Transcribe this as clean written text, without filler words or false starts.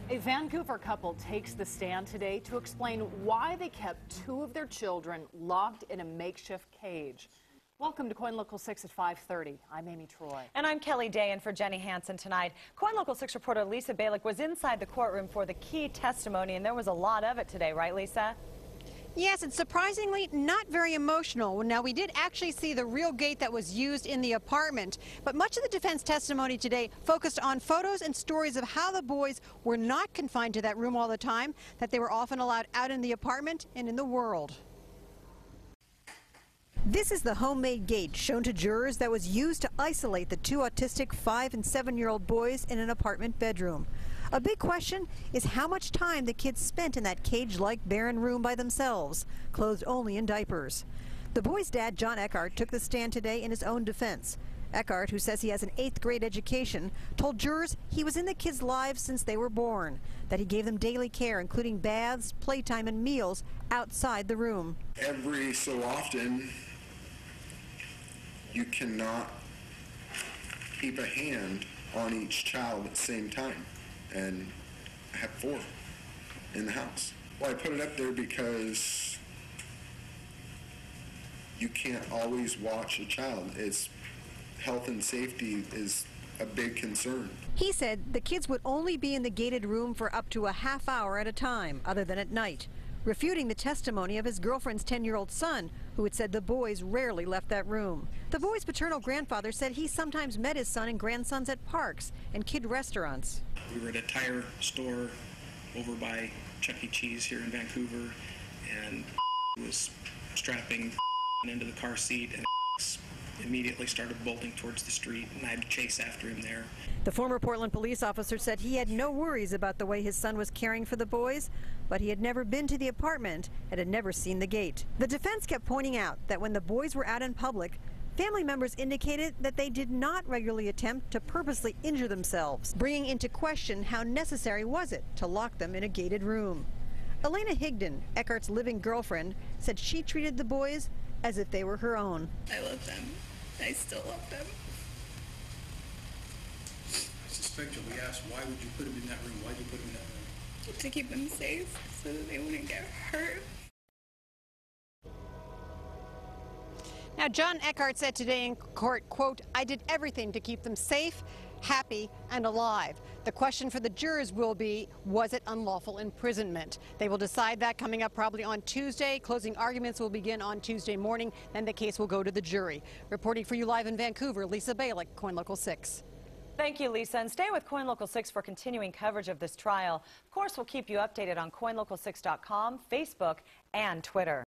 A Vancouver couple takes the stand today to explain why they kept two of their children locked in a makeshift cage. Welcome to KOIN Local 6 at 5:30. I'm Amy Troy. And I'm Kelly Day in for Jenny Hansen tonight. KOIN Local 6 reporter Lisa Balick was inside the courtroom for the key testimony, and there was a lot of it today, right, Lisa? Yes, it's surprisingly not very emotional. Now, we did actually see the real gate that was used in the apartment, but much of the defense testimony today focused on photos and stories of how the boys were not confined to that room all the time, that they were often allowed out in the apartment and in the world. This is the homemade gate shown to jurors that was used to isolate the two autistic 5- and 7-year-old boys in an apartment bedroom. A big question is how much time the kids spent in that cage-like barren room by themselves, clothed only in diapers. The boys' dad, John Eckhart, took the stand today in his own defense. Eckhart, who says he has an 8th grade education, told jurors he was in the kids' lives since they were born, that he gave them daily care, including baths, playtime, and meals outside the room. Every so often, you cannot keep a hand on each child at the same time. And I have 4 in the house. Well, I put it up there because you can't always watch a child. It's health and safety is a big concern. He said the kids would only be in the gated room for up to a half hour at a time, other than at night, refuting the testimony of his girlfriend's 10-year-old son, who had said the boys rarely left that room. The boy's paternal grandfather said he sometimes met his son and grandsons at parks and kid restaurants. We were at a tire store over by Chuck E. Cheese here in Vancouver, and was strapping into the car seat, and immediately started bolting towards the street, and I had to chase after him there. The former Portland police officer said he had no worries about the way his son was caring for the boys, but he had never been to the apartment and had never seen the gate. The defense kept pointing out that when the boys were out in public, family members indicated that they did not regularly attempt to purposely injure themselves, bringing into question how necessary was it to lock them in a gated room. Elena Higdon, Eckhart's living girlfriend, said she treated the boys as if they were her own. I love them. I still love them. I suspect you'll be asked, why would you put them in that room? Why did you put them in that room? To keep them safe so that they wouldn't get hurt. Now, John Eckhart said today in court, quote, "I did everything to keep them safe, happy, and alive." The question for the jurors will be, was it unlawful imprisonment? They will decide that coming up probably on Tuesday. Closing arguments will begin on Tuesday morning, then the case will go to the jury. Reporting for you live in Vancouver, Lisa Balick, KOIN Local 6. Thank you, Lisa, and stay with KOIN Local 6 for continuing coverage of this trial. Of course, we'll keep you updated on KOINLocal6.com, Facebook, and Twitter.